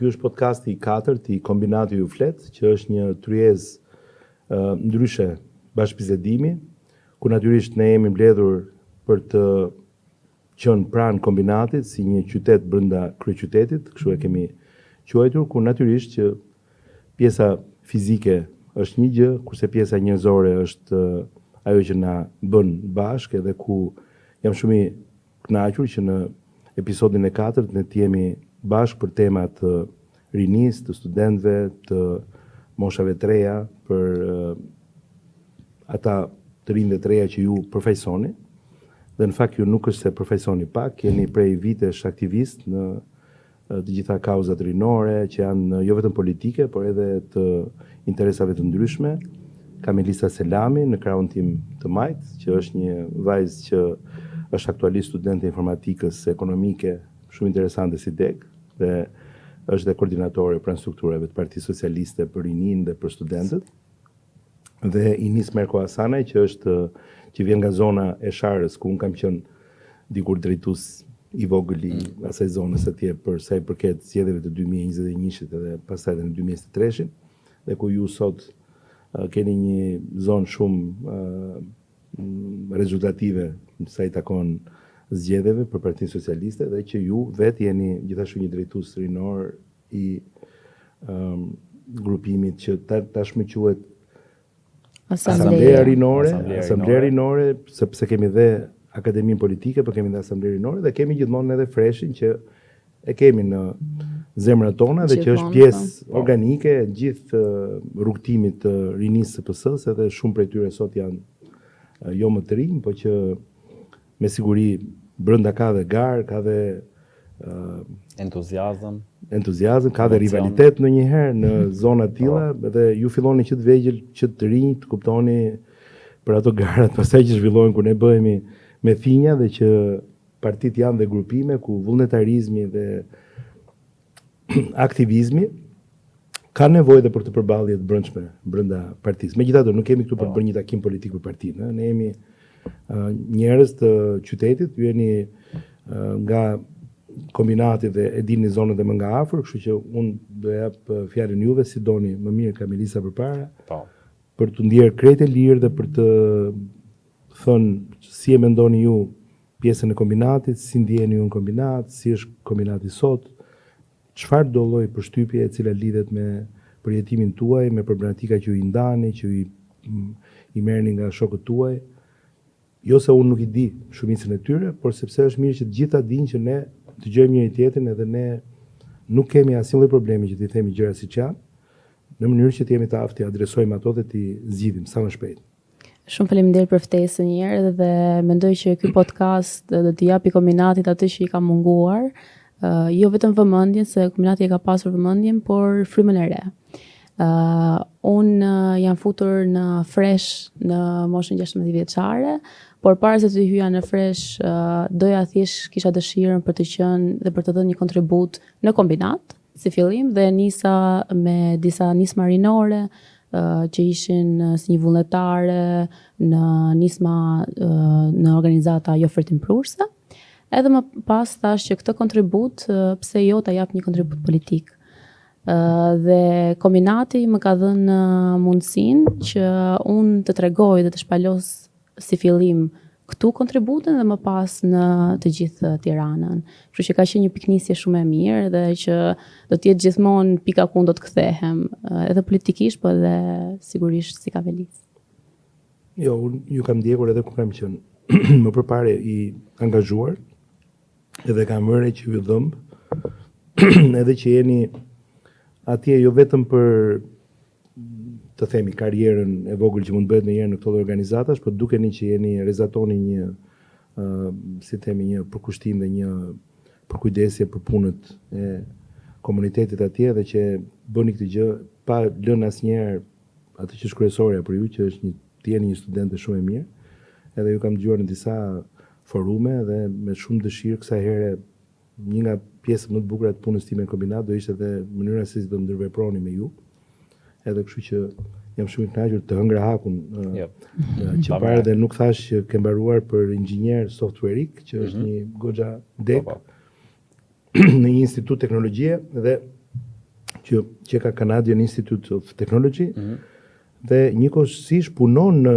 Ky është podcasti I 4 I Kombinati Ju Flet, që është një tryezë ndryshe bashkëbisedimi, ku natyrisht ne jemi mbledhur për të qenë pranë kombinatit si një qytet brenda kryeqytetit, kështu e kemi quajtur, ku natyrisht që pjesa fizike është një gjë, kurse pjesa njerëzore është ajo që na bën bashkë, edhe ku jam shumë I kënaqur që në episodin e 4 ne të jemi bashkë për tema të rinisë, të studentëve, të moshave të reja, për ata të rinjve të reja që ju përfaqësoni. Dhe në fakt ju nuk është se përfaqësoni pak, jeni prej vitesh aktivist në të gjitha kauzat rinore që janë jo vetëm politike, por edhe të interesave të ndryshme. Kam Elisa Selami në krahun tim të majt, që është një vajzë që është aktualisht studente informatikës ekonomike, shumë interesante si deg, dhe është dhe koordinatore pranë strukturave të Partisë Socialiste për rinin dhe për studentët. Dhe Inis Merko Hasanaj, që vjen nga zona e Sharës, ku unë kam qenë dikur drejtues I vogël I asaj zonës atje për sa I përket zgjedhjeve të 2021-shit edhe pastaj edhe në 2023-shin, dhe ku ju sot keni një zonë shumë rezultative sa I takon zgjedhjeve për Partinë Socialiste, dhe që ju vetë jeni gjithashtu një drejtues rinor I grupimit që tashmë quhet Asambleja Rinore, sepse kemi dhe Akademinë Politike, por kemi dhe Asambleja Rinore, dhe kemi gjithmonë edhe Freshin që e kemi në zemrat tona dhe që është pjesë organike e gjithë rrugtimit të rinisë së PS-s, edhe shumë prej tyre sot janë jo më të rinj, por që me siguri brenda ka dhe garë, ka dhe entuziazëm, ka dhe rivalitet ndonjëherë në zona të tilla, dhe ju filloni që të vegjël, që të rinj, të kuptoni për ato garat, pastaj që zhvillohen kur ne bëhemi me thinja, dhe që partitë janë dhe grupime ku vullnetarizmi dhe aktivizmi ka nevojë dhe për të përballje të brendshme brenda partisë. Megjithatë, nuk kemi këtu për të bërë një takim politik për partinë, ne jemi njerëz të qytetit, ju jeni nga kombinati dhe e dini zonën dhe më nga afër, kështu që unë do jap fjalën juve si doni më mirë ka Melisa përpara. Për të ndjerë krejt e lirë dhe për të thënë si e mendoni ju pjesën e kombinatit, si ndjeni ju në kombinat, si është kombinati sot, çfarë do lloj përshtypje e cila lidhet me përjetimin tuaj, me problematika që ju I ndani, që ju I merrni nga shokët tuaj. Jo se unë nuk I di shumicën e tyre, por sepse është mirë që të gjitha dinë që ne dëgjojmë njëri tjetrin edhe ne nuk kemi asnjë lloj problemi që t'i themi gjëra siç janë, në mënyrë që të jemi të aftë t'i adresojmë ato dhe t'i zgjidhim sa më shpejt. Shumë faleminderit për ftesën një herë, dhe mendoj që ky podcast do t'i japi kombinatit atë që I ka munguar, jo vetëm vëmendjen, se kombinati e ka pasur vëmendjen, por frymën e re. Unë jam futur në Fresh në moshën 16 vjeçare, por para se të hyja në Fresh, doja thjesht kisha dëshirën për të qenë dhe për të dhënë një kontribut në kombinat, si fillim, dhe nisa me disa nisma rinore, që ishin si një vullnetare në nisma në organizata jo fertimprurse. Edhe më pas thash që këtë kontribut, pse jo ta jap një kontribut politik. Dhe kombinati më ka dhënë mundësinë që unë të tregoj dhe të shpalos si fillim këtu kontributën dhe më pas në të gjithë Tiranën. Kështu që ka qenë një piknisje shumë e mirë dhe që do të jetë gjithmonë pika ku do të kthehem, edhe politikisht, po edhe sigurisht si kavelis. Jo, unë ju kam ndjekur edhe ku kam qenë më përpare I angazhuar, edhe kam vënë që ju dhëmb, edhe që jeni atje jo vetëm për të themi karrierën e vogël që mund bëhet në herë në këto organizatash, por dukeni që jeni rezatoni një si themi një përkushtim dhe një përkujdesje për punët e komunitetit atje, dhe që bëni këtë gjë pa lënë asnjëherë atë që është kryesorja për ju, që është të jeni një studente shumë e mirë. Edhe ju kam dëgjuar në disa forume dhe me shumë dëshirë kësaj here një nga pjesët më të bukura të punës time në kombinat do ishte edhe mënyra se si do ndërveproni me ju. Edhe kështu që jam shumë I kënaqur të hëngra hakun që parë dhe nuk thash që ke mbaruar për inxhinier softwareik, që është një goxha dek në një institut teknologjie, dhe që ka Canadian Institute of Technology dhe njëkohësisht punon në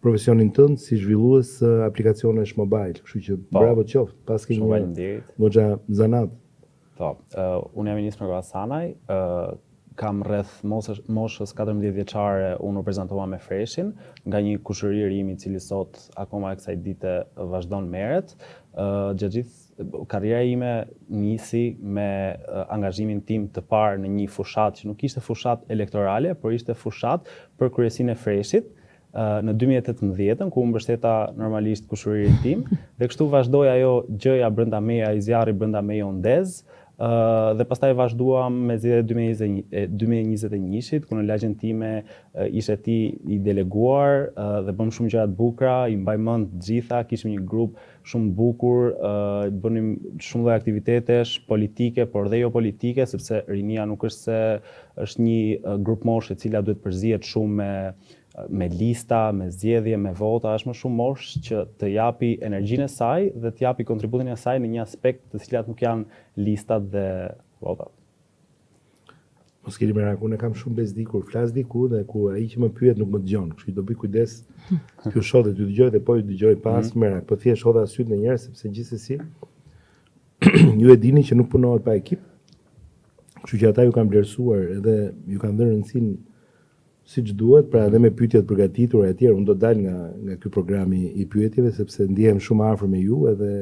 profesionin tënd si zhvillues aplikacionesh mobile, kështu që bravo qoftë, paske një goxha zanat. Po, unë jam i nisur nga Sanaj, kam rreth moshës 14 vjeçare, unë u prezantova me Freshin, nga një kushërir im i cili sot akoma kësaj dite vazhdon merret. Gjatë gjithë karriera ime nisi me angazhimin tim të parë në një fushat që nuk ishte fushat elektorale, por ishte fushat për kryesinë e Freshit në 2018, ku mbështeta normalisht kushëririn tim, dhe kështu vazhdoi ajo gjëja brenda meje, ai zjarri brenda meje Ondez. Dhe pastaj vazhduam me zgjedhjet 2021-shit, ku në lagjen time ishte ti i deleguar dhe bëm shumë gjëra të bukura, i mbaj mend të gjitha, kishim një grup shumë bukur, bënim shumë lloj aktivitetesh politike, por dhe jo politike, sepse rinia nuk është se është një grup moshe e cila duhet përzihet shumë me lista, me zgjedhje, me vota, është më shumë moshë që të japi energjinë e saj dhe të japi kontributin e saj në një aspekt të cilat nuk janë listat dhe votat. Mos keni merak, unë kam shumë bezdi kur flas diku dhe ku ai që më pyet nuk më dëgjon, kështu që do bëj kujdes. Kjo shoh dhe ty dëgjoj dhe po ju dëgjoj pas merak, po thjesht hodha syt në njerëz sepse gjithsesi ju e dini që nuk punohet pa ekip. Kështu që ata ju kanë vlerësuar edhe ju kanë dhënë rëndësinë siç duhet, pra edhe me pyetjet përgatitura e tjera, unë do dal nga ky programi i pyetjeve sepse ndihem shumë afër me ju edhe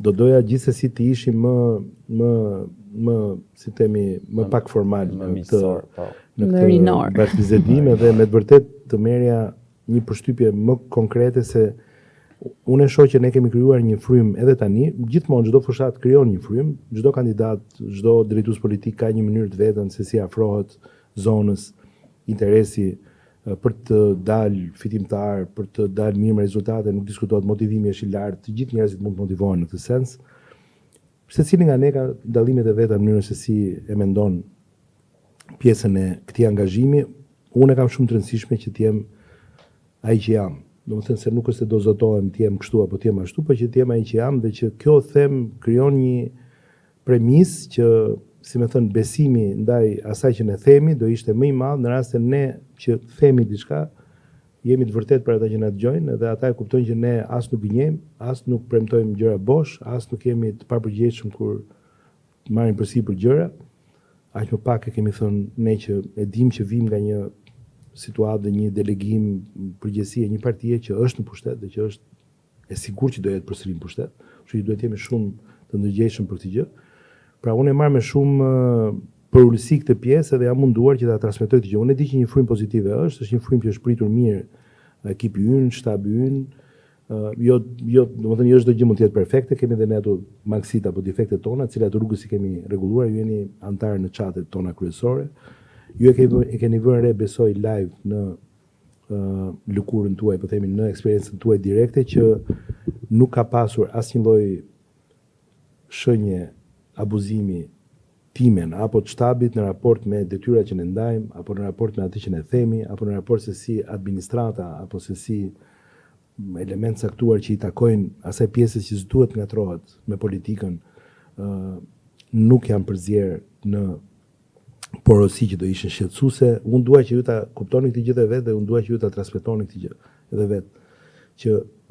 do doja gjithsesi të ishim më si themi, më pak formal në këtë rinor bashkëbizedim edhe me të vërtet të merrja një përshtypje më konkrete se unë e shoh që ne kemi krijuar një frym edhe tani, gjithmonë çdo fushat krijon një frym, çdo kandidat, çdo drejtues politik ka një mënyrë të vetën se si afrohet zonës, interesi për të dalë fitimtar, për të dalë mirë me rezultate, nuk diskutohet, motivimi është i lartë, të gjithë njerëzit mund të motivohen në këtë sens. Secili nga ne ka dallimet e veta në mënyrën se si e mendon pjesën e këtij angazhimi. Unë kam shumë të rëndësishme që të jem ai që jam. Domethënë se nuk është se do zotohem të jem kështu apo të jem ashtu, por që të jem ai që jam dhe që kjo them krijon një premis që si me thënë, besimi ndaj asaj që ne themi do ishte më i madh në rast se ne që themi diçka jemi të vërtet për ata që na dëgjojnë dhe ata e kuptojnë që ne as nuk gënjejmë, as nuk premtojmë gjëra bosh, as nuk jemi të papërgjegjshëm kur marrim përsipër gjëra. Aq më pak e kemi thënë ne që e dim që vim nga një situatë dhe një delegim përgjegjësie një partie që është në pushtet dhe që është e sigurt që do jetë përsëri në pushtet. Kështu që duhet jemi shumë të ndërgjegjshëm për këtë gjë. Pra unë e marr me shumë për ulësi këtë pjesë dhe jam munduar që ta transmetoj këtë gjë. Unë e di që një frym pozitive është një frym që është pritur mirë ekipi ynë, shtabi ynë. Domethënë jo çdo gjë mund të jetë perfekte, kemi edhe ne ato mangësitë apo defektet tona, të cilat rrugës i kemi rregulluar, ju jeni antar në chatet tona kryesore. Ju e keni vënë re besoj live në lëkurën tuaj, po themi në eksperiencën tuaj direkte që nuk ka pasur asnjë lloj shenje abuzimi timen apo të shtabit në raport me detyrat që ne ndajmë, apo në raport me atë që ne themi, apo në raport se si administrata, apo se si element saktuar që i takojnë asaj pjesës që s'duhet ngatrohet me politikën, nuk janë përzier në porosi që do ishin shqetësuese. Unë dua që ju ta kuptoni këtë gjë edhe vetë dhe unë dua që ju ta transmetoni këtë gjë edhe vetë. Që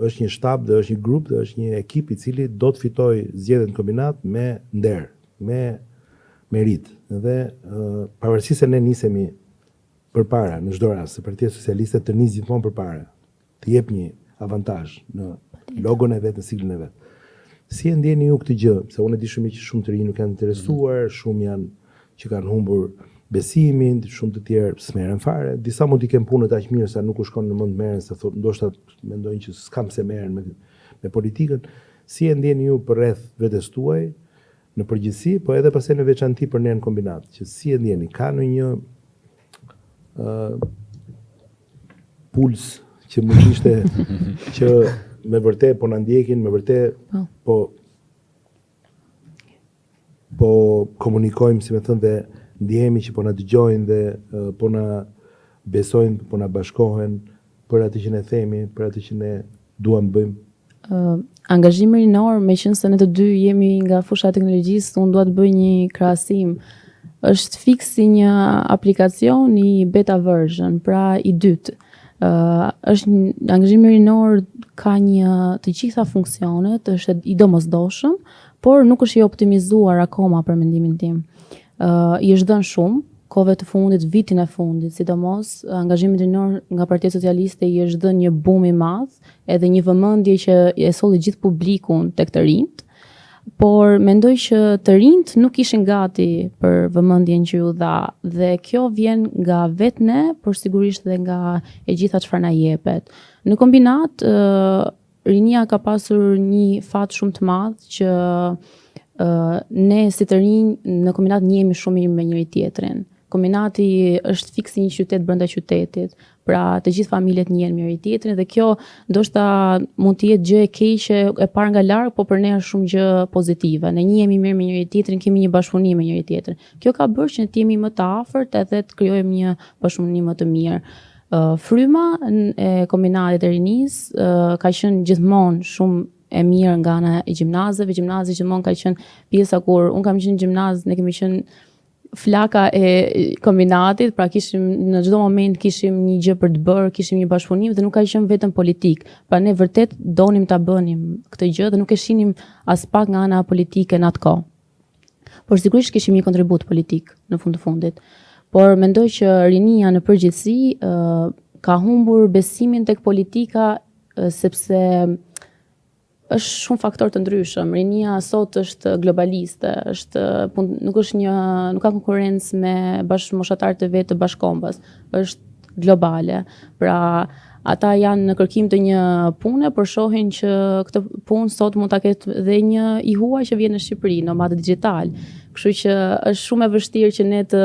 është një shtab dhe është një grup dhe është një ekip i cili do të fitojë zgjedhjen kombinat me nder, me merit. Dhe pavarësisht se ne nisemi përpara në çdo rast, se Partia Socialiste të nis gjithmonë përpara, të jep një avantazh në logon e vet, në siglën e vet. Si e ndjeni ju këtë gjë? Se unë e di shumë që shumë të rinj nuk janë interesuar, shumë janë që kanë humbur besimin, shumë të tjerë s'merren fare. Disa mund t'i kenë punët aq mirë sa nuk u shkon në mend merren, se thotë ndoshta mendojnë që s'kam se merren me politikën. Si e ndjeni ju për rreth vetes tuaj në përgjithësi, po edhe pastaj në veçanti për ne në kombinat, që si e ndjeni? Ka ndonjë puls që mund ishte që me vërtet po na ndjekin, me vërtet po komunikojmë, si me thënë, dhe ndjehemi që po na dëgjojnë dhe po na besojnë, po na bashkohen për atë që ne themi, për atë që ne duam bëjmë. Angazhimi rinor, meqense ne të dy jemi nga fusha e teknologjisë, unë dua të bëj një krahasim. është fix si një aplikacion i beta version, pra i dytë. Angazhimi rinor ka të gjitha funksionet, është i domosdoshëm, por nuk është i optimizuar akoma për mendimin tim. I është dhënë shumë, kohëve të fundit, vitin e fundit, sidomos angazhimit rinor nga Partia Socialiste i është dhënë një boom i madh, edhe një vëmendje që e solli gjithë publikun tek të rinjt, por mendoj që të rinjt nuk ishin gati për vëmendjen që ju dha, dhe kjo vjen nga vetë ne, por sigurisht edhe nga e gjitha çfarë na jepet. Në kombinat, rinia ka pasur një fat shumë të madh që ne si të rinj në kombinat njihemi shumë mirë me njëri tjetrin. Kombinati është fiksi një qytet brenda qytetit, pra të gjithë familjet njihen njëri tjetrin dhe kjo ndoshta mund të jetë gjë e keqe e parë nga larg, por për ne është shumë gjë pozitive. Ne njihemi mirë me njëri tjetrin, kemi një bashkëpunim me njëri tjetrin. Kjo ka bërë që ne të jemi më të afërt edhe të krijojmë një bashkëpunim më të mirë. Fryma e kombinatit të rinisë ka qenë gjithmonë shumë e mirë nga ana e gjimnazëve. Gjimnazi gjithmonë ka qenë pjesa kur unë kam qenë në gjimnaz, ne kemi qenë flaka e kombinatit, pra në çdo moment kishim një gjë për të bërë, kishim një bashkëpunim dhe nuk ka qenë vetëm politik. Pra ne vërtet donim ta bënim këtë gjë dhe nuk e shinim as pak nga ana politike në atë kohë. Por sigurisht kishim një kontribut politik në fund të fundit. Por mendoj që rinia në përgjithësi ka humbur besimin tek politika sepse është shumë faktor të ndryshëm. Rinia sot është globaliste, nuk ka konkurrencë me bashkëmoshatarët e vet të bashkombës, është globale. Pra ata janë në kërkim të një pune, por shohin që këtë punë sot mund ta ketë dhe një i huaj që vjen në Shqipëri, nomad digital. Kështu që është shumë e vështirë që ne të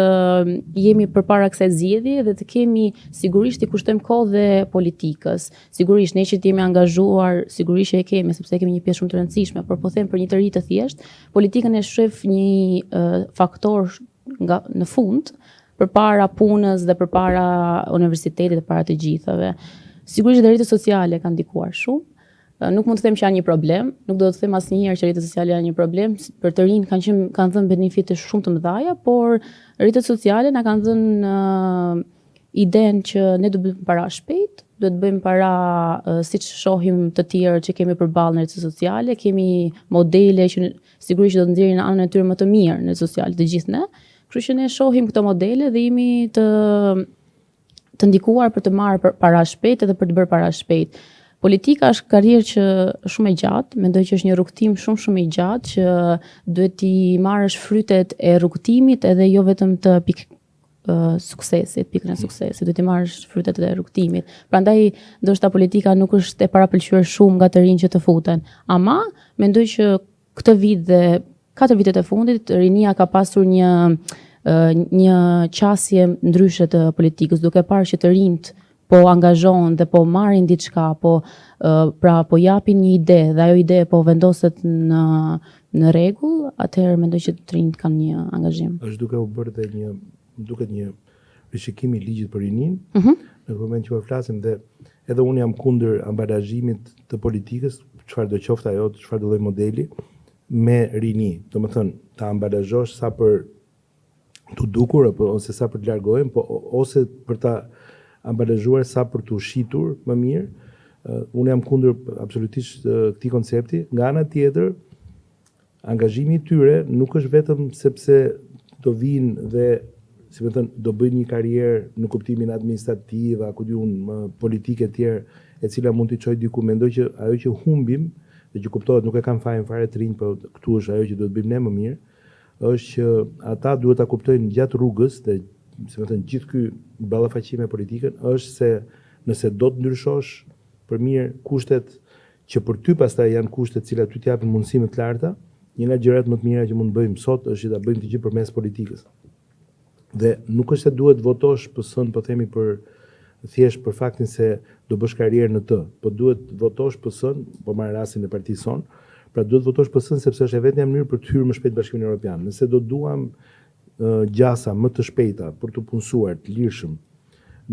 jemi përpara kësaj zgjedhje dhe të kemi sigurisht i kushtojmë kohë dhe politikës. Sigurisht ne që jemi angazhuar, sigurisht që e kemi sepse kemi një pjesë shumë të rëndësishme, por po them për një të ri të thjesht, politikën e shef një faktor në fund përpara punës dhe përpara universitetit dhe para të gjithave. Sigurisht dhe rrjetet sociale kanë ndikuar shumë. Nuk mund të them që janë një problem, nuk do të them asnjëherë që rrjetet sociale janë një problem. Për të rinj kanë dhënë benefite shumë të mëdha, por rrjetet sociale na kanë dhënë idenë që ne do të bëjmë para shpejt, do të bëjmë para siç shohim të tjerë që kemi përballë në rrjetet sociale, kemi modele që sigurisht do të nxjerrin anën e tyre më të mirë në rrjetet sociale të gjithë ne. Kështu që ne shohim këto modele dhe jemi të ndikuar për të marrë para shpejt edhe për të bërë para shpejt. Politika është karrierë që shumë e gjatë, mendoj që është një rrugtim shumë i gjatë që duhet t'i marrësh frytet e rrugtimit edhe jo vetëm të pikën e suksesit, duhet t'i marrësh frytet e rrugtimit. Prandaj ndoshta politika nuk është e parapëlqyer shumë nga të rinj që të futen. Ama mendoj që këtë vit dhe 4 vitet e fundit rinia ka pasur një qasje ndryshe të politikës, duke parë që të rinjt po angazhohen dhe po marrin diçka, po japin një ide dhe ajo ide po vendoset në rregull, atëherë mendoj që të rinjt kanë një angazhim. Është duke u bërë dhe një rishikim i ligjit për rinin, në moment që po flasim dhe edhe unë jam kundër ambalazhimit të politikës, çfarë do qoftë ajo, çfarë do lloj modeli me rini. Domethënë, ta ambalazhosh sa për të dukur ose sa për të largohem, ose për ta ambalazhuar sa për të shitur më mirë. Unë jam kundër absolutisht këtij koncepti. Nga ana tjetër, angazhimi i tyre nuk është vetëm sepse do vinë dhe, si më thënë, do bëjnë një karrierë në kuptimin administrativ, apo politike të tjerë, e cila mund t'i çojë diku. Mendoj që ajo që humbim, dhe që kuptohet nuk e kanë fajin fare të rinj, por këtu është ajo që duhet bëjmë ne më mirë, është që ata duhet ta kuptojnë gjatë rrugës dhe si më thënë, gjithë ky ballafaqim me politikën është se nëse do të ndryshosh për mirë kushtet që për ty pastaj janë kushtet të cilat ty të japin mundësi më të larta, një nga gjërat më të mira që mund të bëjmë sot është ta bëjmë të gjithë përmes politikës. Dhe nuk është se duhet votosh PS-n, po themi thjesht për faktin se do bësh karrierë në të, po duhet votosh PS-n, po marr rastin e partisë son, pra duhet votosh PS-n sepse është e vetmja mënyrë për të hyrë më shpejt në Bashkimin Evropian. Nëse do duam gjasa më të shpejta për të punësuar të lirshëm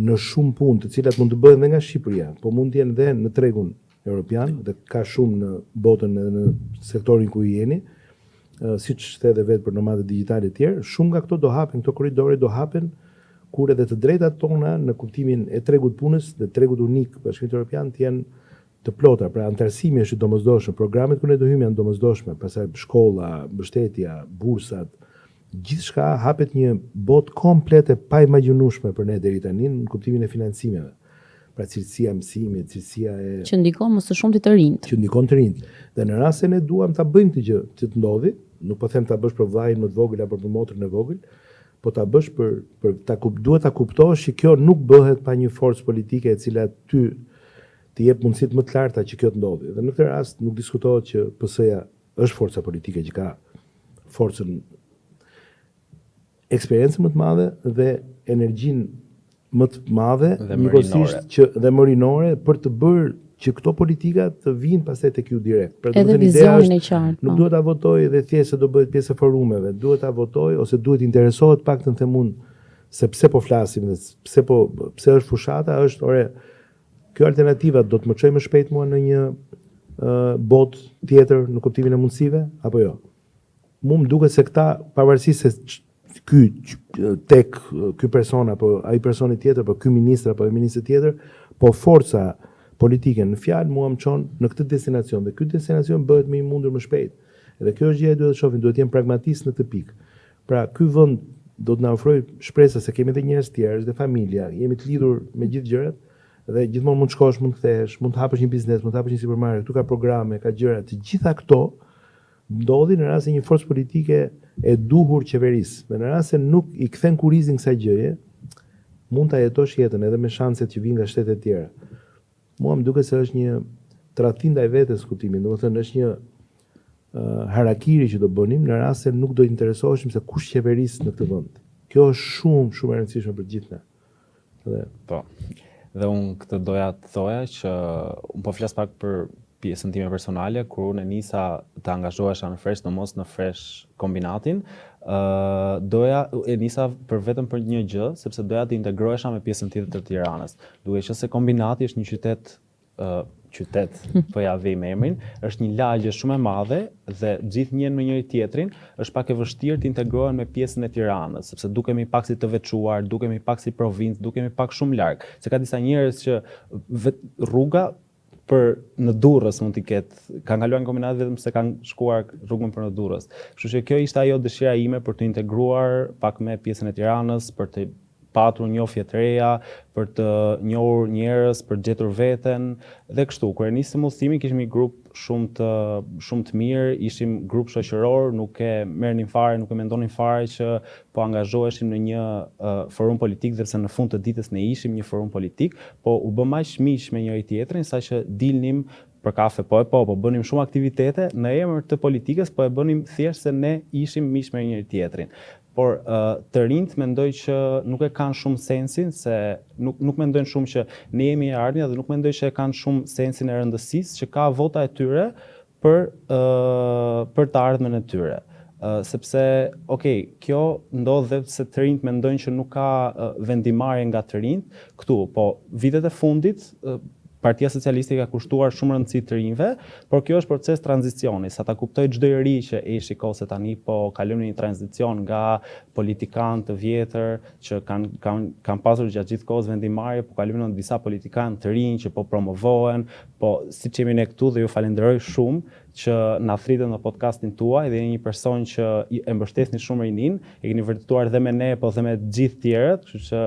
në shumë punë të cilat mund të bëhen edhe nga Shqipëria, po mund të jenë edhe në tregun evropian dhe ka shumë në botën edhe në sektorin ku jeni, siç the edhe vetë për nomadët digjitale të tjerë, shumë nga këto do hapen, këto korridore do hapen kur edhe të drejtat tona në kuptimin e tregut punës dhe tregut unik Bashkimit Evropian të jenë të plota. Pra antarësimi është i domosdoshëm, programet ku ne do hyjmë janë domosdoshme, pastaj shkolla, mbështetja, bursat, gjithçka hapet një botë komplet e paimagjinueshme për ne deri tani në kuptimin e financimeve. Pra cilësia e mësimit, cilësia e Që ndikon më së shumti të rinjt. që ndikon të rinjt. Dhe në rast se ne duam ta bëjmë këtë gjë që të ndodhi, nuk po them ta bësh për vllajin më të vogël apo për motrën e vogël, po ta bësh duhet ta kuptosh që kjo nuk bëhet pa një forcë politike e cila ty të jep mundësitë më të larta që kjo të ndodhi. Dhe në këtë rast nuk diskutohet që PS-ja është forca politike që ka forcën, eksperiencën më të madhe dhe energjinë më të madhe, njëkohësisht dhe mërinore për të bërë që këto politika të vinë pastaj tek ju direkt. Pra, edhe vizionin e qartë. Nuk duhet ta votoj dhe thjesht se do bëhet pjesë e forumeve, duhet ta votoj ose duhet interesohet paktën themun se pse po flasim dhe pse është fushata, është ore kjo alternativa do të më çojë më shpejt mua në një botë tjetër në kuptimin e mundësive apo jo. Mu më duket se këta pavarësisht se ky person apo ai personi tjetër, apo ky ministër apo ai ministër tjetër, po forca politike në fjalë mua më çon në këtë destinacion dhe ky destinacion bëhet më i mundur më shpejt. Edhe kjo është gjë që duhet të shohim, duhet të jem pragmatist në këtë pikë. Pra ky vend do të na ofrojë shpresë se kemi edhe njerëz të tjerë, dhe familja, jemi të lidhur me gjithë gjërat dhe gjithmonë mund të shkosh, mund të kthehesh, mund të hapësh një biznes, mund të hapësh një supermarket, këtu ka programe, ka gjëra, të gjitha këto ndodhin në rast se një forcë politike e duhur qeverisë. Dhe në rast se nuk i kthen kurrizin kësaj gjëje, mund ta jetosh jetën edhe me shanset që vijnë nga shtetet e tjera. Mua më duket se është një tradhtim ndaj vetes kuptimin, domethënë është një harakiri që do bënim në rast se nuk do të interesoheshim se kush qeveris në këtë vend. Kjo është shumë shumë e rëndësishme për gjithë ne. Dhe po. Dhe unë këtë doja të thoja që unë po flas pak për pjesën time personale, kur unë nisa të angazhohesha në fresh, domos në fresh kombinatin, nisa vetëm për një gjë, sepse doja të integrohesha me pjesën tjetër të Tiranës. Duke qenë se kombinati është një qytet, po ja vim emrin, është një lagje shumë e madhe dhe gjithë njën me njëri tjetrin, është pak e vështirë të integrohen me pjesën e Tiranës, sepse dukemi pak si të veçuar, dukemi pak si provincë, dukemi pak shumë larg. Se ka disa njerëz që rruga për në Durrës mund t'i ketë, kanë kaluar në kombinat vetëm se kanë shkuar rrugën për në Durrës. Kështu që kjo ishte ajo dëshira ime për të integruar pak me pjesën e Tiranës, për të patur njohje të reja, për të njohur njerëz, për të gjetur veten dhe kështu. Kur e nisëm udhëtimin kishim një grup shumë të mirë, ishim grup shoqëror, nuk e merrnin fare, nuk e mendonin fare që po angazhoheshim në një forum politik, dhe pse në fund të ditës ne ishim një forum politik, po u bëm aq miq me njëri tjetrin saqë dilnim për kafe, po bënim shumë aktivitete në emër të politikës, po e bënim thjesht se ne ishim miq me njëri tjetrin. Por të rinjt mendoj që nuk e kanë shumë sensin, se nuk mendojnë shumë që ne jemi e ardhmja dhe nuk mendoj që e kanë shumë sensin e rëndësisë që ka vota e tyre për të ardhmen e tyre. Sepse, kjo ndodh dhe se të rinjt mendojnë që nuk ka vendimarrje nga të rinjt këtu, po vitet e fundit Partia Socialiste ka kushtuar shumë rëndësi të rinjve, por kjo është proces tranzicioni. Sa ta kuptoj çdo i ri që shiko se tani po kalojmë në një tranzicion nga politikanë të vjetër që kanë pasur gjatë gjithë kohës vendimarrje, po kalojmë në disa politikanë të rinj që po promovohen, po siç jemi ne këtu dhe ju falenderoj shumë që na thritën në podcastin tuaj dhe jeni një person që e mbështesni shumë rinin, e keni vërtetuar dhe me ne, po dhe me gjithë tjerët, kështu që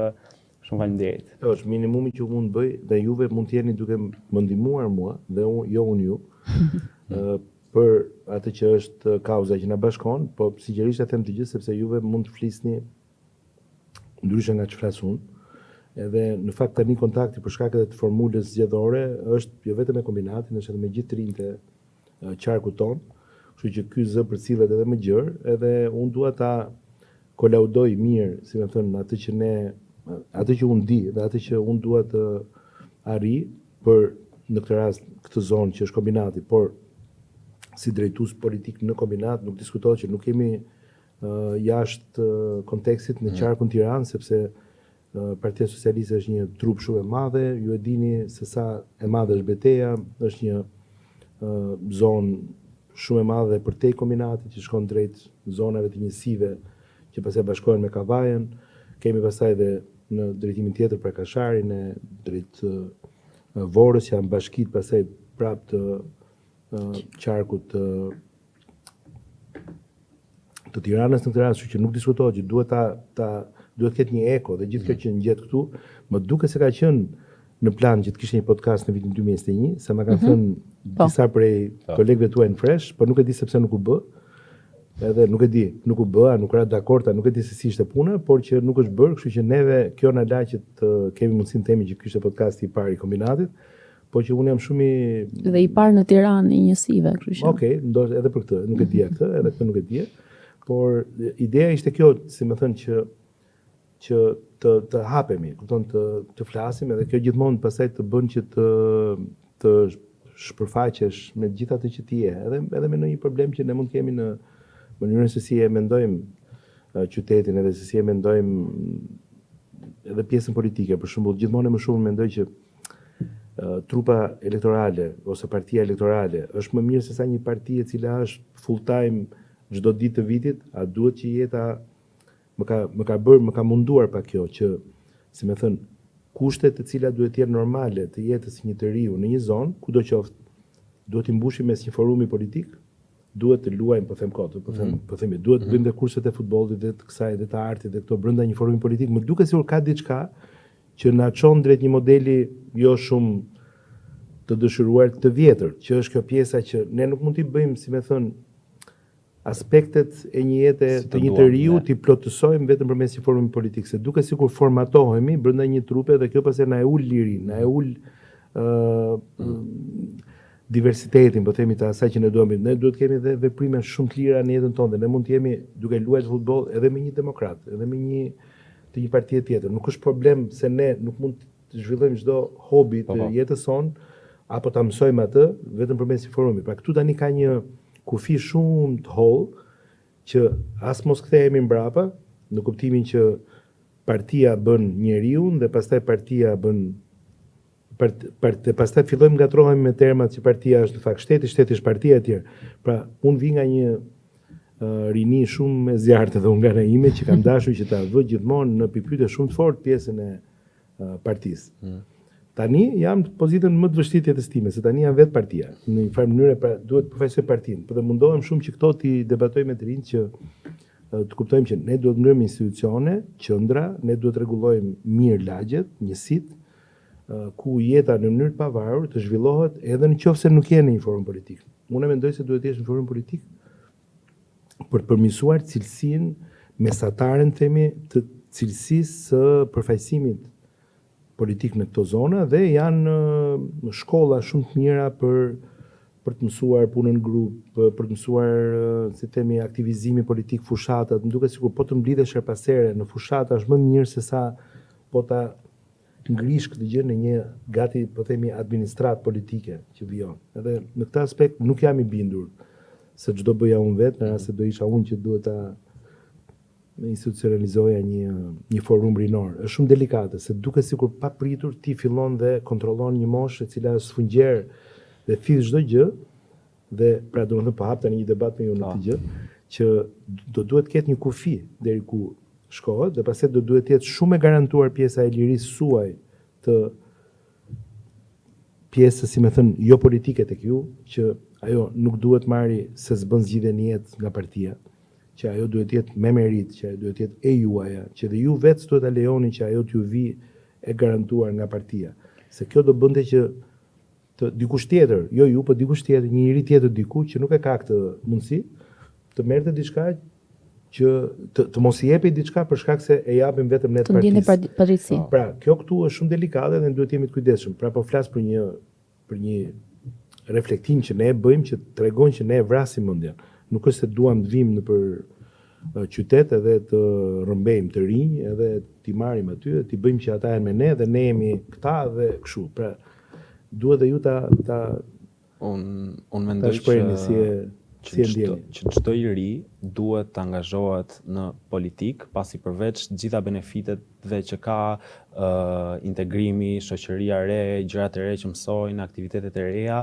shumë faleminderit. Është minimumi që mund të bëj dhe juve mund të jeni duke më ndihmuar mua dhe unë ju për atë që është kauza që na bashkon, po sinqerisht e them të gjithë sepse juve mund të flisni ndryshe nga që flas unë. Edhe në fakt tani kontakti për shkak të formulës zgjedhore është jo vetëm me kombinatin, është edhe me gjithë rinjtë qarkut ton. Kështu që ky zë përcillet edhe më gjerë, edhe unë dua ta kolaudoj mirë, si më thënë, atë që unë di dhe atë që unë dua të arrij për në këtë rast këtë zonë që është kombinati, por si drejtues politik në kombinat nuk diskutohet që nuk kemi jashtë kontekstit në qarkun Tiranë, sepse Partia Socialiste është një trup shumë e madhe, ju e dini se sa e madhe është betejë, është një zonë shumë e madhe përtej kombinatit që shkon drejt zonave të njësive që pastaj bashkohen me Kavajën. Kemi pastaj edhe në drejtimin tjetër për Kasharin e drejt Vorës që janë bashkit pastaj prap të qarkut të Tiranës në këtë rast, që nuk diskutohet që duhet duhet ketë një eko dhe gjithë kjo që ngjet këtu, më duket se ka qenë në plan që të kishte një podcast në vitin 2021, se ma kanë thënë disa prej kolegëve tuaj në fresh, por nuk e di sepse nuk u bë. Edhe nuk e di, nuk u bë, nuk ra dakorta, nuk e di se si ishte puna, por që nuk është bërë, kështu që neve kjo na la që të kemi mundësinë të themi që ky ishte podcasti i parë i kombinatit, por që unë jam shumë dhe i parë në Tiranë i njësive, kështu që. Okej, ndoshta edhe për këtë, nuk e dija këtë, edhe këtë nuk e dija. Por ideja ishte kjo, si më thënë që të hapemi, kupton të flasim, edhe kjo gjithmonë pastaj të bën që të shpërfaqesh me gjithë atë që ti je, edhe me ndonjë problem që ne mund të kemi në mënyrën se si e mendojmë qytetin, edhe se si e mendojmë edhe pjesën politike. Për shembull, gjithmonë më shumë mendoj që trupa elektorale ose partia elektorale është më mirë se sa një parti e cila është full time çdo ditë të vitit, a duhet që jeta më ka munduar pa kjo që, si më thënë, kushtet të cilat duhet të jenë normale të jetës një të riu në një zonë, kudoqoftë, duhet të mbushim mes një forumi politik, duhet të luajmë, po them kot, duhet të bëjmë dhe kurset e futbollit dhe të kësaj dhe të artit dhe këto brenda një forumi politik. Më duket sikur ka diçka që na çon drejt një modeli jo shumë të dëshiruar të vjetër, që është kjo pjesa që ne nuk mund t'i bëjmë, si më thënë, aspektet e një jete të një të riu t'i plotësojmë vetëm përmes një forumi politik, se duket sikur formatohemi brenda një trupe dhe kjo pastaj na e ul lirin, na e ul diversitetin, po themi të asaj që ne duam. Ne duhet kemi dhe veprime shumë të lira në jetën tonë. Ne mund të jemi duke luajtur futboll edhe me një demokrat, edhe me të një partie tjetër. Nuk është problem se ne nuk mund të zhvillojmë çdo hobi të jetës sonë apo ta mësojmë atë vetëm përmes një forumi. Pra këtu tani ka një kufi shumë të hollë që as mos kthehemi mbrapa, në kuptimin që partia bën njeriu dhe pastaj partia bën pastaj fillojmë ngatrohemi me termat që partia është në fakt shteti është partia e tjerë. Pra, unë vi nga një rini shumë e zjarrtë dhe unë nga ime që kam dashur që ta vë gjithmonë në pikpyetje shumë të fortë pjesën e partisë. Tani jam në pozitën më të vështirë jetës time, se tani jam vetë partia. Në një farë mënyrë pra duhet të përfaqësoj partinë, por dhe mundohem shumë që këto ti debatoj me të rinj që të kuptojmë që ne duhet ndërmë institucione, qendra, ne duhet rregullojmë mirë lagjet, njësitë, ku jeta në mënyrë të pavarur të zhvillohet edhe nëse nuk je në një forum politik. Unë mendoj se duhet të jesh në forum politik për të përmirësuar cilësinë mesatare, themi, të cilësisë së përfaqësimit politik në këto zona dhe janë shkolla shumë të mira për të mësuar punën grup, për të mësuar, si themi, aktivizimi politik, fushatat. Më duket sikur po të mblidhesh her pas here në fushata është më mirë se sa po ta ngrish këtë gjë në një gati, po themi, administrat politike që vijon. Edhe në këtë aspekt nuk jam i bindur se çdo bëja unë vetë, në rast se do isha unë që duhet ta institucionalizoja një forum rinor. Është shumë delikate, se duket sikur pa pritur ti fillon dhe kontrollon një moshë e cila është sfungjer dhe thith çdo gjë, dhe pra domethënë po hap tani një debat me ju në këtë gjë, që duhet ketë një kufi deri ku shkohet, dhe pastaj duhet të jetë shumë e garantuar pjesa e lirisë suaj të pjesës, si më thënë, jo politike tek ju, që ajo nuk duhet marri se s'bën zgjidhje në jetë nga partia, që ajo duhet jetë me merit, që ajo duhet jetë e juaja, që dhe ju vetë duhet ta lejoni që ajo t'ju vi e garantuar nga partia. Se kjo do bënte që dikush tjetër, jo ju, por dikush tjetër, një njeri tjetër diku që nuk e ka këtë mundësi, të merrte diçka që të mos i jepi diçka për shkak se e japim vetëm ne të partisë. Të ndjeni padrejtësi. Pra, kjo këtu është shumë delikate dhe duhet jemi të kujdesshëm. Pra po flas për një reflektim që ne e bëjmë që tregon që ne e vrasim mendjen. Nuk është se duam të vim nëpër qytet edhe të rrëmbejmë të rinj, edhe t'i marrim aty, t'i bëjmë që ata janë me ne dhe ne jemi këta dhe kështu. Pra, duhet dhe ju unë mendoj që çdo i ri duhet të angazhohet në politik, pasi përveç gjitha benefiteve që ka integrimi, shoqëria e re, gjërat e re që mësojnë, aktivitetet e reja,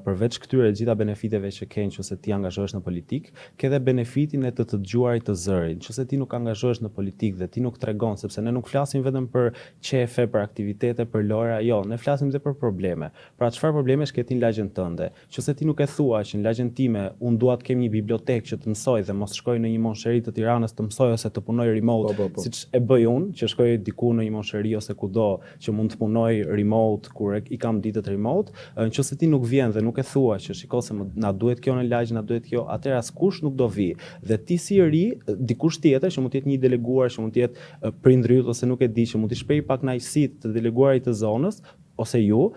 përveç këtyre gjitha benefiteve që ke nëse ti angazhohesh në politik, ke edhe benefitin e të dëgjuarit të zërit. Nëse ti nuk angazhohesh në politik dhe ti nuk tregon, sepse ne nuk flasim vetëm për qefe, për aktivitete, për lojra, jo, ne flasim edhe për probleme. Pra çfarë problemesh ke ti në lagjen tënde? Nëse ti nuk e thua që në lagjen time unë dua të kem një bibliotekë që të mësoj dhe mos shkoj në një monsheri të Tiranës të mësoj ose të punoj remote, siç e bëj unë, që shkoj diku në një monsheri ose kudo që mund të punoj remote kur i kam ditët remote, nëse ti nuk vjen dhe nuk e thua që shiko se na duhet kjo në lagj, na duhet kjo, atëherë askush nuk do vi. Dhe ti si i ri, dikush tjetër që mund të jetë një deleguar, që mund të jetë prindri yt ose nuk e di, që mund të shpej pak kënaqësitë të deleguarit të zonës ose ju,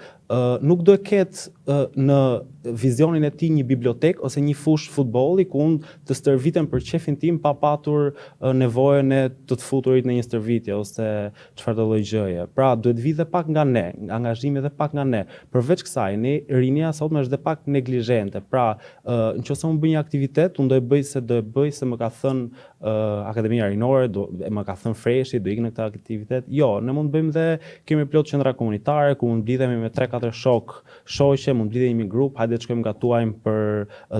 nuk do e ketë në vizionin e tij një bibliotek ose një fush futbolli ku unë të stërvitem për qefin tim pa patur nevojën e të futurit në një stërvitje ose çfarë do lloj gjëje. Pra duhet vi dhe pak nga ne, angazhimi edhe pak nga ne. Përveç kësaj, rinia sotme është dhe pak neglizhente. Pra, nëse unë bëj një aktivitet, unë do e bëj se më ka thënë Akademia Rinore, më ka thënë Freshi, do ikë në këtë aktivitet. Jo, ne mund të bëjmë dhe kemi plot qendra komunitare ku mund blidhemi me 3-4 shoqe, mund blidhemi në grup, hajde të shkojmë gatuajmë për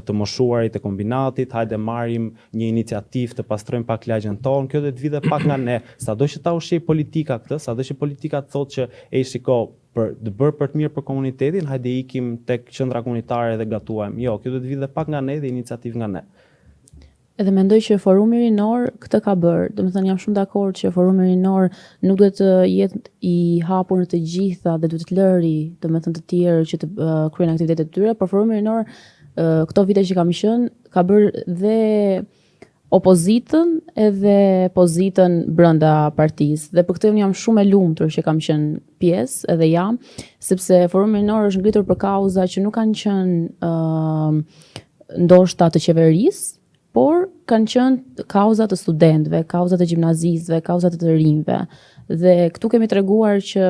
të moshuarit e kombinatit, hajde marrim një iniciativë të pastrojmë pak lagjen tonë. Kjo do të vijë pak nga ne. Sado që ta ushqej politika këtë, sado që politika thotë që shiko, për të bërë për të mirë për komunitetin, hajde ikim tek qendra komunitare dhe gatuajmë. Jo, kjo do të vijë pak nga ne dhe iniciativë nga ne. Edhe mendoj që Forumi Rinor këtë ka bërë. Domethënë jam shumë dakord që Forumi Rinor nuk duhet të jetë i hapur në të gjitha dhe duhet të lëri, domethënë të tjerë që të kryejnë aktivitetet e tyre, por Forumi Rinor këto vite që kam qenë ka bërë dhe opozitën edhe pozitën brenda partisë. Dhe për këtë unë jam shumë e lumtur që kam qenë pjesë edhe jam, sepse Forumi Rinor është ngritur për kauza që nuk kanë qenë ndoshta të qeverisë, por kanë qenë kauzat të studentëve, kauzat e gjimnazistëve, kauzat e të rinjve. Dhe këtu kemi treguar që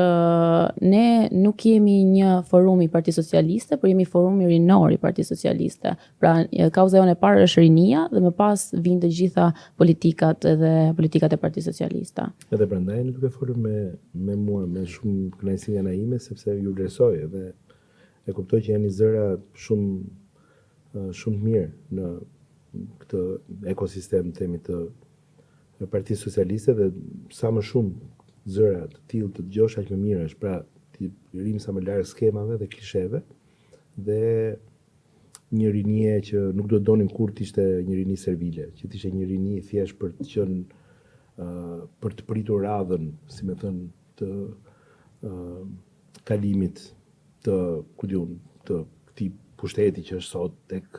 ne nuk jemi një forum i Partisë Socialiste, por jemi forumi rinor i Partisë Socialiste. Pra, kauza jone e parë është rinia dhe më pas vijnë të gjitha politikat dhe politikat e Partisë Socialiste. Edhe prandaj në duke folur me mua me shumë kënaqësi nga ime, sepse ju vlerësoj dhe e kuptoj që janë zëra shumë mirë në këtë ekosistem të Partisë Socialiste dhe sa më shumë zëra të tillë të dëgjosh aq më mirë është. Pra, ti rrim sa më larg skemave dhe klisheve dhe një rinie që nuk do të donim kur të ishte një rini servile, që të ishte një rini thjesht për të qenë për të pritur radhën, si më thënë, të kalimit të të këtij pushteti që është sot tek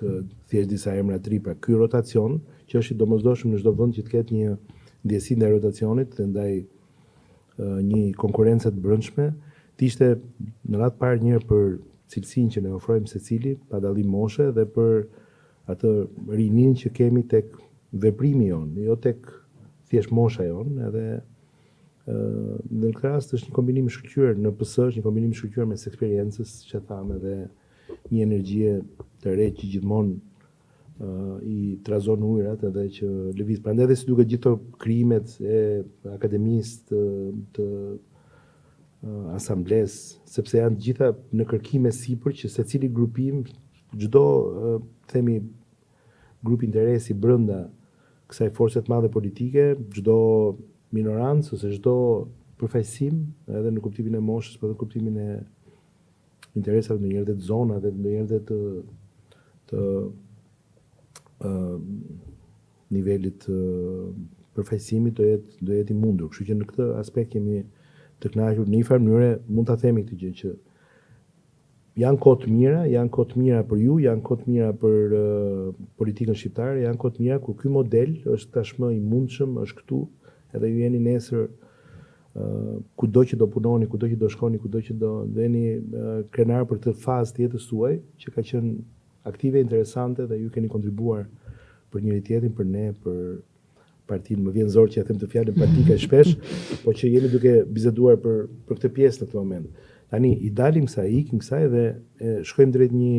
thjesht disa emra të ri. Pra ky rotacion që është i domosdoshëm në çdo vend që të ketë një ndjesi ndaj rotacionit dhe ndaj një konkurrence të brendshme, të ishte në radhë parë një për cilësinë që ne ofrojmë secili pa dallim moshe dhe për atë rinin që kemi tek veprimi jon, jo tek thjesht mosha jon, edhe në këtë rast është një kombinim i shkëlqyer në PS, është një kombinim i shkëlqyer mes eksperiencës që thamë dhe një energjie të re që gjithmonë i trazon ujrat edhe që lëviz. Prandaj edhe si duket gjithë krijimet e akademisë të asamblesë, sepse janë gjitha në kërkime sipër që secili grupim, çdo themi grup interesi brenda kësaj force të madhe politike, çdo minorancë ose çdo përfaqësim, edhe në kuptimin e moshës, por edhe në kuptimin e interesave ndonjëherë të zona dhe ndonjëherë të nivelit të përfaqësimit do jetë i mundur. Kështu që në këtë aspekt jemi të kënaqur në një farë mënyrë, mund ta themi këtë gjë që janë kohë të mira për ju, janë kohë të mira për politikën shqiptare, janë kohë të mira kur ky model është tashmë i mundshëm, është këtu, edhe ju jeni nesër kudo që do punoni, kudo që do shkoni, kudo që do jeni krenar për këtë fazë të jetës tuaj, që ka qenë aktive, interesante dhe ju keni kontribuar për njëri tjetrin, për ne, për partinë. Më vjen zor që ja them të fjalën partike shpesh, po që jemi duke biseduar për këtë pjesë në këtë moment. Tani i dalim kësaj, ikim kësaj dhe shkojmë drejt një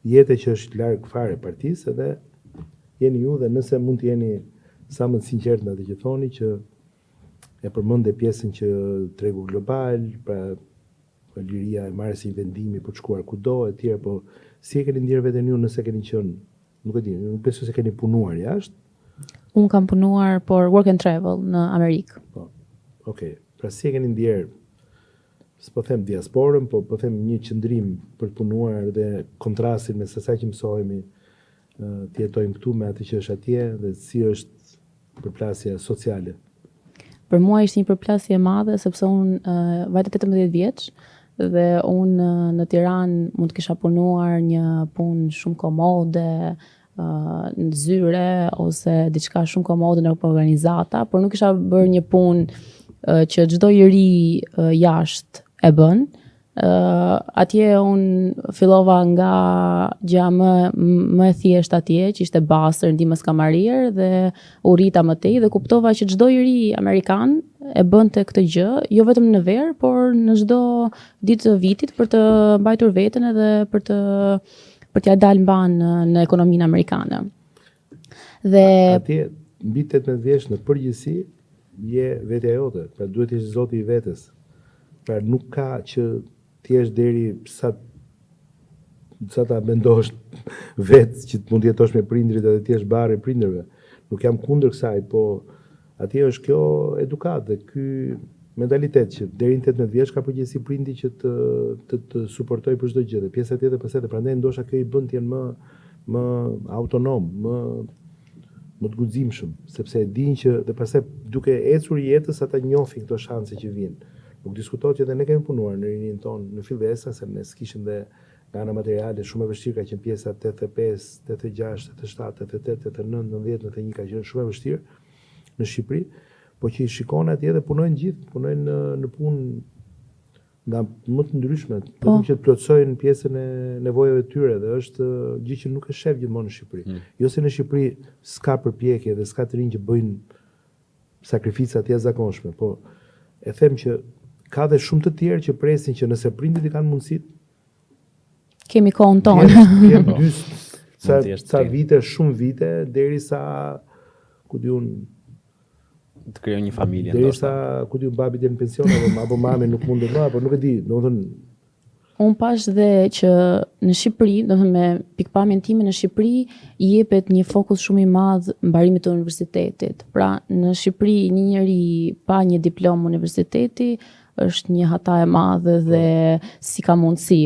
jete që është larg fare partisë edhe jeni ju dhe nëse mund të jeni sa më të sinqert në atë që thoni, që e përmendë pjesën që tregu global, pra liria e marrjes së vendimi për të shkuar kudo e tjerë, po si e keni ndjerë veten ju nëse keni qenë, nuk e di, nuk besoj se keni punuar jashtë. Unë kam punuar por work and travel në Amerikë. Po. Okej. Pra si e keni ndjerë, s'po them diasporën, po po them një qëndrim për të punuar dhe kontrastin mes asaj që mësohemi të jetojmë këtu me atë që është atje dhe si është përplasja sociale. Për mua ishte një përplasje e madhe sepse unë vajte 18 vjeç dhe unë në Tiranë mund të kisha punuar një punë shumë komode, në zyre ose diçka shumë komode në organizata, por nuk kisha bërë një punë që çdo njeri jashtë e bën. Atje unë fillova nga gjë më e thjeshtë atje, që ishte bastër, ndihmës kamarier dhe u rrita më tej dhe kuptova që çdo njeri amerikan e bënte këtë gjë, jo vetëm në verë, por në çdo ditë të vitit për të mbajtur veten edhe për t'ja dalë mban në ekonominë amerikane. Dhe atje mbi 18 vjeç në përgjithësi je vetja jote, pra duhet të jesh zoti i vetes. Pra nuk ka që ti jesh deri sa ta mendosh vetë që mund të jetosh me prindrit edhe ti jesh barri i prindërve. Nuk jam kundër kësaj, po atje është kjo edukat dhe ky mentalitet që deri në 18 vjeç ka përgjegjësi prindi që të suportoj për çdo gjë. Dhe pjesa tjetër pastaj prandaj ndoshta kjo i bën të jenë më autonom, më të guximshëm, sepse e dinë që dhe pastaj duke ecur jetës ata njohin këto shanse që vijnë. Nuk diskutohet që edhe ne kemi punuar në rinin tonë në fillesa, se ne s'kishim dhe nga ana materiale shumë e vështirë, ka qenë pjesa 85, 86, 87, 88, 89, 90, 91 ka qenë shumë e vështirë në Shqipëri, po që i shikon atje dhe punojnë gjithë, punojnë në punë nga më të ndryshme, vetëm që të plotësojnë pjesën e nevojave të tyre dhe është gjë që nuk e shef gjithmonë në Shqipëri. Jo se në Shqipëri s'ka përpjekje dhe s'ka të rinj që bëjnë sakrifica të jashtëzakonshme, po e them që ka dhe shumë të tjerë që presin që nëse prindit i kanë mundësit, kemi kohën tonë. Jem ca vite, shumë vite, derisa ku di unë të krijoj një familje derisa ku di unë babi del në pension apo mami nuk mund të më, apo nuk e di, domethënë unë pash dhe që në Shqipëri, domethënë me pikpamjen time në Shqipëri i jepet një fokus shumë i madh mbarimit të universitetit. Pra në Shqipëri një njeri pa një diplomë universiteti është një hata e madhe dhe si ka mundësi.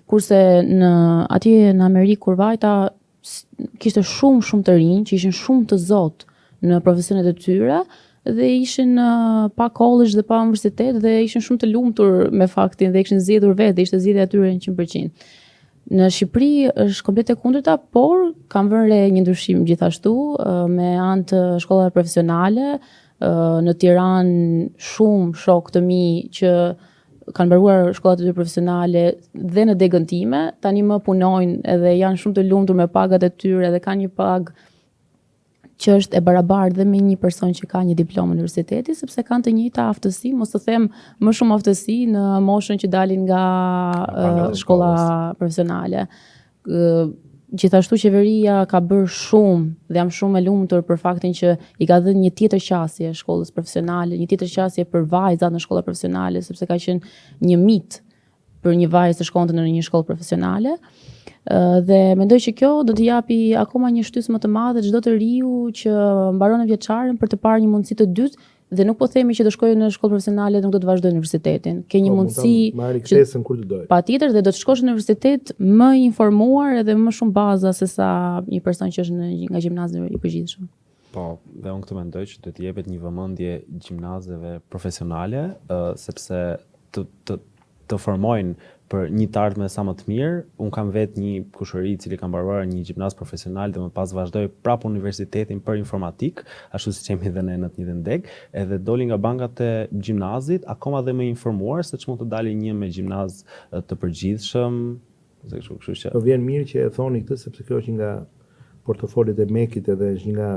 Kurse atje në Amerikë kur vajta kishte shumë të rinj që ishin shumë të zotë në profesionet e tyre dhe ishin pa college dhe pa universitet dhe ishin shumë të lumtur me faktin dhe kishin zgjedhur vetë, ishte zgjedhja e tyre 100%. Në Shqipëri është komplet e kundërta, por kam vënë re një ndryshim gjithashtu me anë të shkollave profesionale. Në Tiranë shumë shok të mi që kanë mbaruar shkollat e tyre profesionale dhe në degën time, tani më punojnë edhe janë shumë të lumtur me pagat e tyre dhe kanë një pagë që është e barabartë dhe me një person që ka një diplomë universiteti, sepse kanë të njëjta aftësi, mos të them më shumë aftësi në moshën që dalin nga shkolla profesionale. Gjithashtu qeveria ka bërë shumë dhe jam shumë e lumtur për faktin që i ka dhënë një tjetër qasje shkollës profesionale, një tjetër qasje për vajzat në shkolla profesionale, sepse ka qenë një mit për një vajzë të shkonte në një shkollë profesionale. Dhe mendoj që kjo do të japi akoma një shtysë më të madhe çdo të riu që mbaron e vjeçaren për të parë një mundësi të dytë dhe nuk po themi që të shkojë në shkollë profesionale dhe nuk do të vazhdojë në universitetin. Ke një mundësi marrë ktesën kur të doj. Patjetër dhe do të shkosh në universitet më i informuar edhe më shumë baza se sa një person që është nga gjimnazi i përgjithshëm. Po, dhe unë këtë mendoj që do të jepet një vëmendje gjimnazeve profesionale, sepse të formojnë për një të ardhme sa më të mirë. Unë kam vetë një kushëri i cili ka mbaruar një gjimnaz profesional dhe më pas vazhdoi prapë universitetin për informatik, ashtu siç jemi dhe ne në të njëjtën deg, edhe doli nga bankat e gjimnazit akoma dhe më informuar se ç'mund të dalë një me gjimnaz të përgjithshëm, kështu që po vjen mirë që e thoni këtë sepse kjo është nga portofolit e Mekit edhe është një nga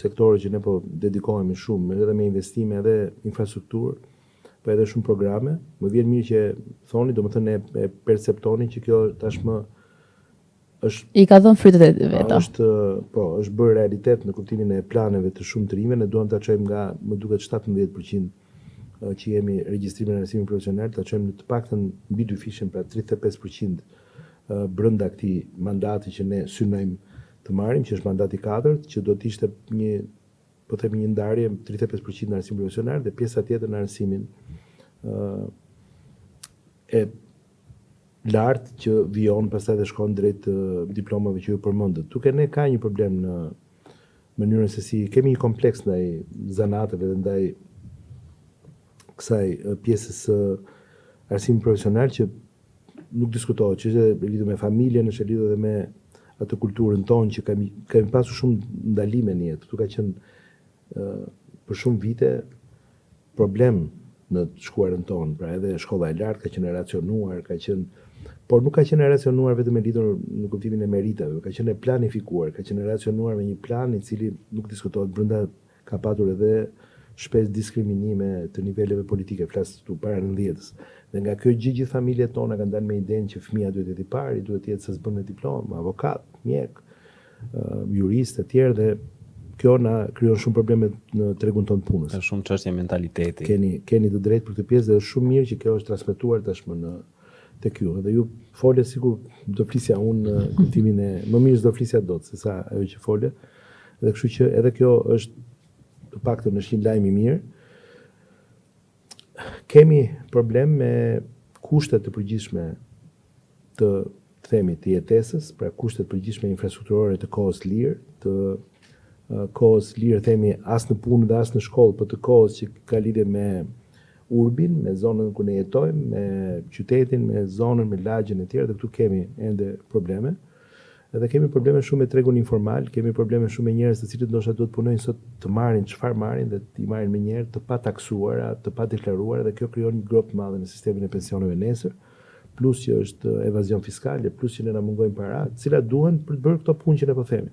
sektorët që ne po dedikohemi shumë, edhe me investime edhe infrastrukturë, po edhe shumë programe. Më vjen mirë që thoni, domethënë e perceptoni që kjo tashmë I ka dhënë frytet e veta. është bërë realitet në kuptimin e planeve të shumë të rinjve. Ne duam ta çojmë nga, më duket 17% që jemi regjistrimin e arsimit profesional, ta çojmë në të paktën mbi 2 fishin, pra 35% brenda këtij mandati që ne synojmë të marrim, që është mandati 4, që do të ishte një ndarje 35% në arsim profesional dhe pjesa tjetër në arsimin e lartë që vijon pastaj dhe shkon drejt diplomave që ju përmendët. Duke ne ka një problem në mënyrën se si kemi një kompleks ndaj zanateve dhe ndaj kësaj pjesës arsimit profesional që nuk diskutohet, që është lidhur me familjen, është lidhur edhe me atë kulturën tonë që kemi pasur shumë ndalime në jetë. Tu ka qenë për shumë vite problem në shkuarën tonë, pra edhe shkolla e lartë ka qenë racionuar, por nuk ka qenë racionuar vetëm me lidhur në kuptimin e meritave, ka qenë planifikuar, ka qenë racionuar me një plan i cili nuk diskutohet, brenda ka patur edhe shpesh diskriminime të niveleve politike, flas tu para 90-s. Dhe nga kjo gjithë familjet tona kanë dalë me idenë që fëmia duhet të jetë i pari, duhet të jetë se s'bën me diplomë, avokat, mjek, jurist e tjerë, dhe kjo na krijon shumë probleme në tregun tonë punës. Është shumë çështje mentaliteti. Keni të drejtë për këtë pjesë dhe është shumë mirë që kjo është transmetuar tashmë tek ju. Dhe ju folë sikur do flisja unë në kuptimin e më mirë do flisja dot se sa ajo që folë. Dhe kështu që edhe kjo është të paktën është një lajm i mirë. Kemi problem me kushtet të përgjithshme të jetesës, pra kushtet të përgjithshme infrastrukturore të kohës lirë, të kohës lirë themi as në punë dhe as në shkollë, por të kohës që ka lidhje me urbin, me zonën ku ne jetojmë, me qytetin, me zonën, me lagjen e tjera, dhe këtu kemi ende probleme. Edhe kemi probleme shumë me tregun informal, kemi probleme shumë me njerëz të cilët ndoshta duhet punojnë sot të marrin çfarë marrin dhe të marrin me njerë të pa taksuara, të pa deklaruara, dhe kjo krijon një grop të madhe në sistemin e pensioneve nesër, plus që është evazion fiskal, plus që ne na mungojnë para, të cilat duhen për të bërë këto punë që ne po themi.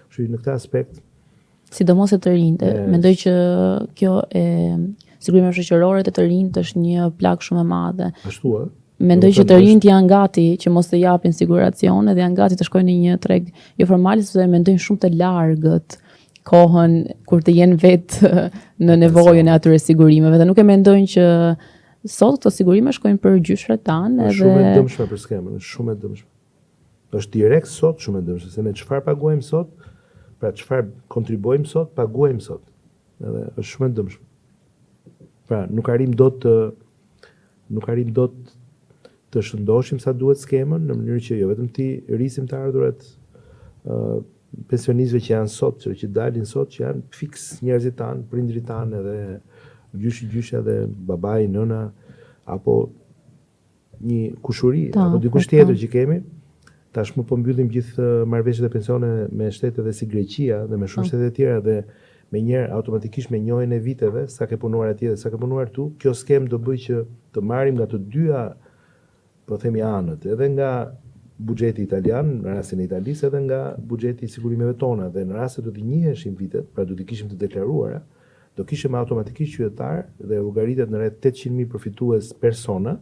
Kështu në këtë aspekt, sidomos e të rinjtë, mendoj që kjo e sigurime shoqërore të rinjtë është një plagë shumë e madhe. Ashtu Mendoj që të rinjtë janë gati që mos të japin siguracione dhe janë gati të shkojnë në një treg jo formal, sepse mendojnë shumë të largët kohën kur të jenë vetë në nevojën e atyre sigurimeve, dhe nuk e mendojnë që sot këto sigurime shkojnë për gjyshrat tanë. Është shumë e dëmshme për skemën, është shumë e dëmshme. Është direkt sot shumë e dëmshme, se ne çfarë paguajmë sot, pra çfarë kontribuojmë sot, paguajmë sot. Edhe është shumë e dëmshme. Pra nuk arrim dot të shëndoshim sa duhet skemën, në mënyrë që jo vetëm ti rrisim të ardhurat pensionistëve që janë sot, që dalin sot, që janë fiks njerëzit tanë, prindrit tanë, edhe gjyshja dhe babai, nëna, apo një kushuri, apo dikush tjetër që kemi. Tashmë po mbyllim gjithë marrëveshjet e pensione me shtete dhe si Greqia dhe me shumë shtete tjera, dhe me njerë automatikisht me njohjen e viteve, sa ke punuar atje dhe sa ke punuar tu, kjo skem do bëj që të marrim nga të dyja, po themi anët, edhe nga buxheti italian, në rastin e Italisë, edhe nga buxheti i sigurimeve tona, dhe në rast se do të njiheshin vitet, pra do të kishim të deklaruara, do kishim automatikisht qytetar dhe llogaritet në rreth 800.000 përfitues persona,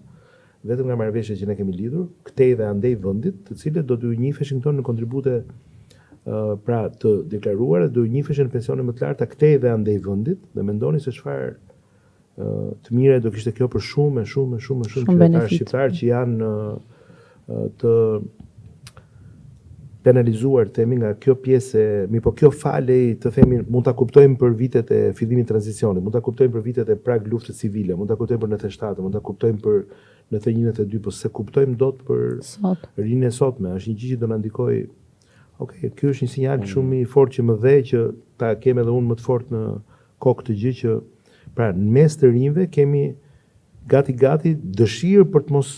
vetëm nga marrëveshjet që ne kemi lidhur, këtej dhe andej vendit, të cilët do t'u njiheshin këto në kontribute pra të deklaruara, do t'u njiheshin pensione më të larta këtej dhe andej vendit, dhe mendoni se çfarë të mire do kishte kjo për shumë qytetarë shqiptarë që janë të penalizuar, themi, nga kjo pjesë, po kjo falej, të themi, mund ta kuptojmë për vitet e fillimit të tranzicionit, mund ta kuptojmë për vitet e prag luftës civile, mund ta kuptojmë për 97, mund ta kuptojmë për 91-92, po se kuptojmë dot për rinjën e sotme, është një gjë që do na ndikojë. Okej, ky është një sinjal shumë i fortë që më dhe që ta kem edhe unë më të fortë në kokë të gjë që pra në mes të rinjve kemi gati dëshirë për të mos,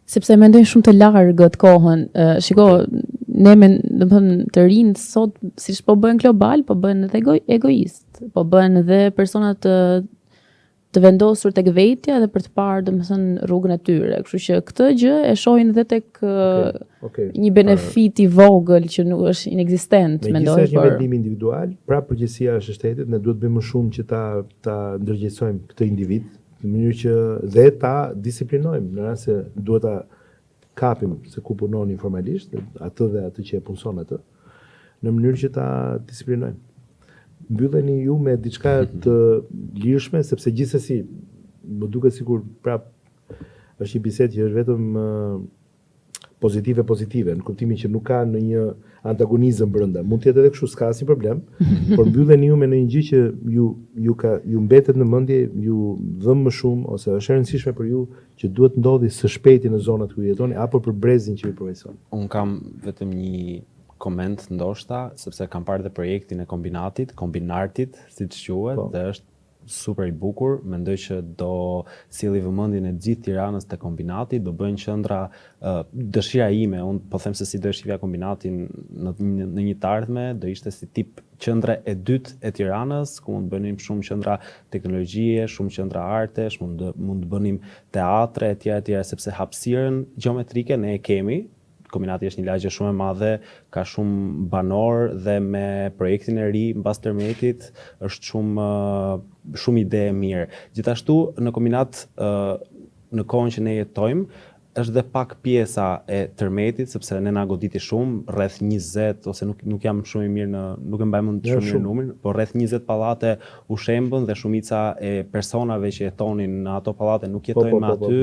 sepse mendojnë shumë të largët kohën. Shiko, ne domethënë të rinjt sot siç po bëhen global, po bëhen edhe egoist, po bëhen edhe persona të vendosur tek vetja dhe për të parë domethënë rrugën e tyre. Kështu që këtë gjë e shohin edhe tek një benefit i vogël që nuk është inekzistent, mendoj. Megjithëse është një vendim individual, pra përgjegjësia është e shtetit, ne duhet bëjmë më shumë që ta ndërgjegjësojmë këtë individ, në mënyrë që dhe ta disiplinojmë, në rast se duhet ta kapim se ku punon informalisht, atë dhe atë që e punson atë, në mënyrë që ta disiplinojmë. Mbylleni ju me diçka të lirshme, sepse gjithsesi më duket sikur prap është një bisedë që është vetëm pozitive, në kuptimin që nuk ka në një antagonizëm brenda. Mund të jetë edhe kështu, s'ka asnjë problem, por mbylleni ju me në një gjë që ju mbetet në mendje, ju dhëm më shumë ose është e rëndësishme për ju që duhet ndodhi së shpejti në zonat ku jetoni apo për brezin që ju përvojson. Un kam vetëm një koment ndoshta, sepse kam parë dhe projektin e kombinartit, siç quhet, dhe është super i bukur. Mendoj që do silli vëmendjen e gjithë Tiranës te kombinati, do bëjnë qendra dëshira ime, unë po them se si do e shifja kombinatin në një të ardhme, do ishte si tip qendra e dytë e Tiranës, ku mund bënim shumë qendra teknologjie, shumë qendra artesh, mund të bënim teatre etj, sepse hapësirën gjeometrike ne e kemi. Kombinati është një lagje shumë e madhe, ka shumë banor dhe me projektin e ri mbas tërmetit është shumë ide e mirë. Gjithashtu në kombinat në kohën që ne jetojmë është dhe pak pjesa e tërmetit, sepse ne na goditi shumë, rreth 20 ose nuk jam shumë i mirë nuk e mbaj mend shumë mirë numrin, por rreth 20 pallate u shembën dhe shumica e personave që jetonin në ato pallate nuk jetojnë më aty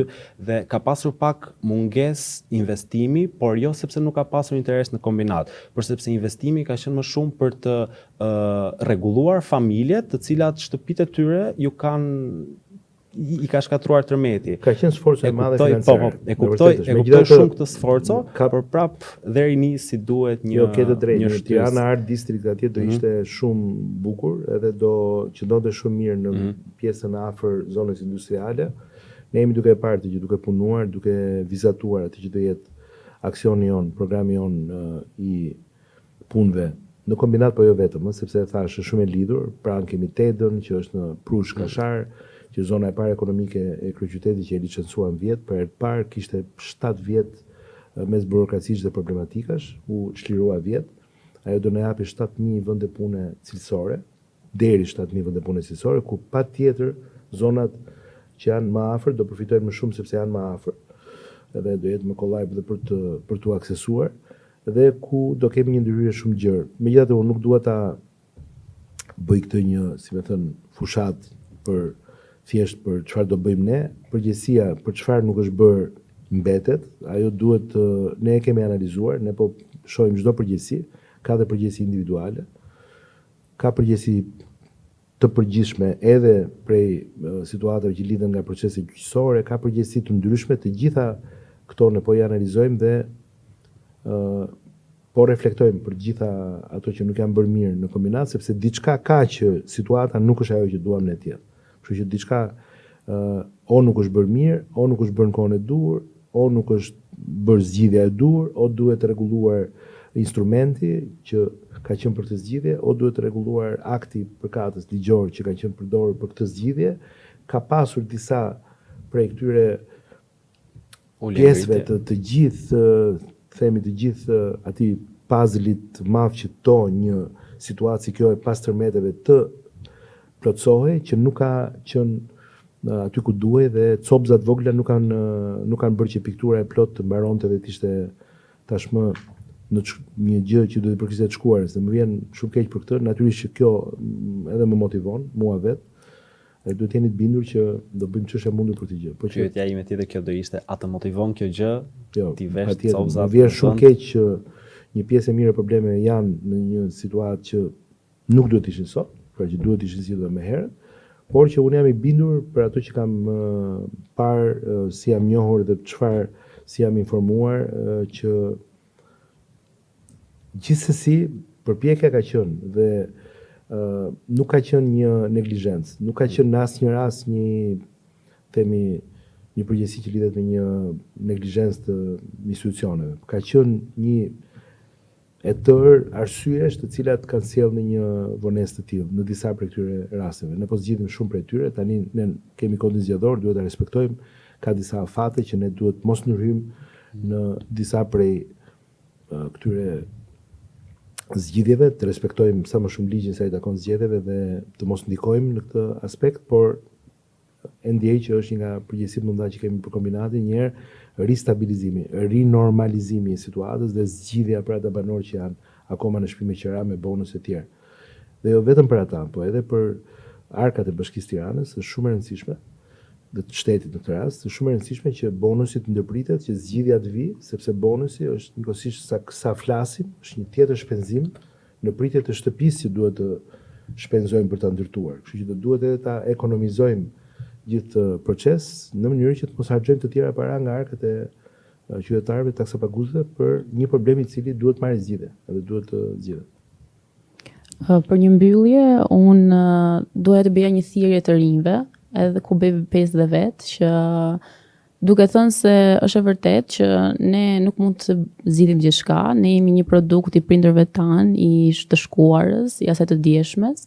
dhe ka pasur pak mungesë investimi, por jo sepse nuk ka pasur interes në kombinat, por sepse investimi ka qenë më shumë për të rregulluar familjet, të cilat shtëpitë e tyre i ka shkatruar tërmeti. Ka qenë sforcë e madhe financiare. E kuptoj shumë këtë sforco, por prap deri nisi duhet një ke të drejtë. Një Tirana Art District atje do ishte shumë bukur, edhe do qëndronte shumë mirë në pjesën e afër zonës industriale. Ne jemi duke parë të gjë, duke punuar, duke vizatuar atë që do jetë aksioni jon, programi jon i punëve në kombinat, po jo vetëm, sepse thashë shumë e lidhur, pranë kemi Tedën që është në Prush Kashar, që zona e parë ekonomike e kryeqytetit që e licencuan vjet, për herë të parë kishte 7 vjet mes burokracisë dhe problematikash, u çlirua vjet. Ajo do na japi 7.000 vende pune cilësore, deri 7.000 vende pune cilësore, ku patjetër zonat që janë më afër do përfitojnë më shumë sepse janë më afër. Edhe do jetë më kollaj edhe për t'u aksesuar, dhe ku do kemi një ndërhyrje shumë gjerë. Megjithatë unë nuk dua ta bëj këtë një, si më thënë, fushat për thjesht për çfarë do bëjmë ne, përgjegjësia për çfarë nuk është bërë mbetet, ajo duhet ne e kemi analizuar, ne po shohim çdo përgjegjësi, ka dhe përgjegjësi individuale, ka përgjegjësi të përgjithshme edhe prej situatave që lidhen nga proceset gjyqësore, ka përgjegjësi të ndryshme, të gjitha këto ne po i analizojmë dhe po reflektojmë për gjitha ato që nuk janë bërë mirë në kombinat, sepse diçka ka që situata nuk është ajo që duam ne të jetë. Kështu që diçka o nuk është bërë mirë, o nuk është bërë në kohën e duhur, o nuk është bërë zgjidhja e duhur, o duhet rregulluar instrumenti që ka qenë për këtë zgjidhje, o duhet rregulluar akti përkatës ligjor që ka qenë përdorur për këtë zgjidhje. Ka pasur disa prej këtyre pjesëve të gjithë, themi të gjithë atij puzzle-it të madh që një situatë si kjo e pastërmeteve të plotësohej, që nuk ka qenë aty ku duhej dhe copzat vogla nuk kanë bërë që piktura e plot të mbaronte dhe të ishte tashmë në një gjë që duhet të përkishte të shkuarës. Dhe më vjen shumë keq për këtë, natyrisht që kjo edhe më motivon mua vetë. Dhe duhet jeni të bindur që do bëjmë ç'është e mundur për të gjë. Po pyetja ime tjetër kjo do ishte, a të motivon kjo gjë? Jo, ti vesh copzat. Më vjen shumë keq që një pjesë e mirë e problemeve janë në një situatë që nuk duhet të ishin sot, pra që duhet ishin zgjidhur më herët, por që unë jam i bindur për ato që kam parë, si jam njohur dhe si jam informuar, që gjithsesi përpjekja ka qenë dhe nuk ka qenë një neglizhencë, nuk ka qenë në asnjë rast një përgjegjësi që lidhet me një neglizhencë të institucioneve. Ka qenë një e tërë arsyesh të cilat kanë sjellë në një vonesë të tillë në disa prej këtyre rasteve. Ne po zgjidhim shumë prej tyre, tani ne kemi kodin zgjedhor, duhet ta respektojmë, ka disa afate që ne duhet mos ndryhim në disa prej këtyre zgjidhjeve, të respektojmë sa më shumë ligjin sa i takon zgjedhjeve dhe të mos ndikojmë në këtë aspekt, por e ndjej që është një nga përgjegjësitë më të mëdha që kemi për kombinatin, një herë ristabilizimi, rinormalizimi i situatës dhe zgjidhja për ata banorë që janë akoma në shtëpi me qira me bonus e tjerë. Dhe jo vetëm për ata, po edhe për arkat e Bashkisë Tiranës, është shumë e rëndësishme, dhe të shtetit në këtë rast, është shumë e rëndësishme që bonusi të ndërpritet, që zgjidhja të vi, sepse bonusi është njëkohësisht sa flasim, është një tjetër shpenzim në pritje të shtëpisë që duhet të shpenzojmë për ta ndërtuar. Kështu që duhet edhe ta ekonomizojmë gjithë proces në mënyrë që të mos harxojmë të tjera para nga arkat e qytetarëve, taksapagusëve për një problem i cili duhet marrë zgjidhje, edhe duhet të zgjidhet. Për një mbyllje, unë doja të bëja një thirrje të rinjve, edhe ku bëj pesë dhe vetë, që duke thënë se është e vërtet që ne nuk mund të zgjidhim gjithçka, ne jemi një produkt i prindërve tanë, i të shkuarës, i asaj të dieshmes,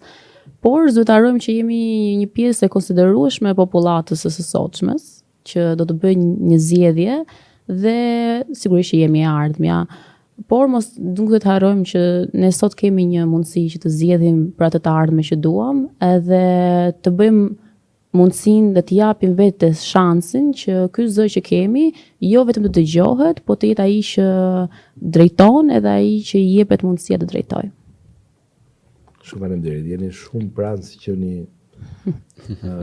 por zyrtarojmë që jemi një pjesë e konsiderueshme e popullatës së sotshmes, që do të bëjë një zgjedhje dhe sigurisht që jemi e ardhmja. Por mos duhet të harrojmë që ne sot kemi një mundësi që të zgjedhim për atë të ardhme që duam, edhe të bëjmë mundësinë dhe të japim vetes shansin që ky zë që kemi jo vetëm të dëgjohet, po të jetë ai që drejton edhe ai që i jepet mundësia të drejtojë. Shumë faleminderit. Jeni shumë pranë si qeni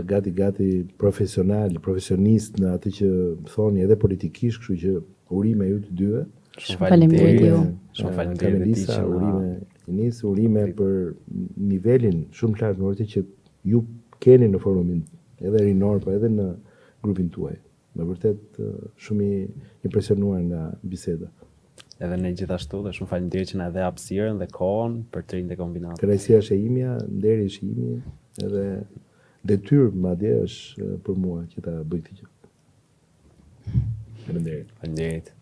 gati profesionist në atë që thoni edhe politikisht, kështu që urime ju të dyve. Shumë faleminderit ju. Shumë faleminderit që urime Enis, urime për nivelin shumë të lartë që ju keni në forumin edhe rinor, po edhe në grupin tuaj. Me vërtet shumë i impresionuar nga biseda. Edhe ne gjithashtu dhe shumë faleminderit që na dhe hapësirën dhe kohën për të rinë dhe kombinatë. Kënaqësia është e imja, nderi është i imi, edhe detyrë madje është për mua që ta bëj këtë gjë. Faleminderit. Faleminderit.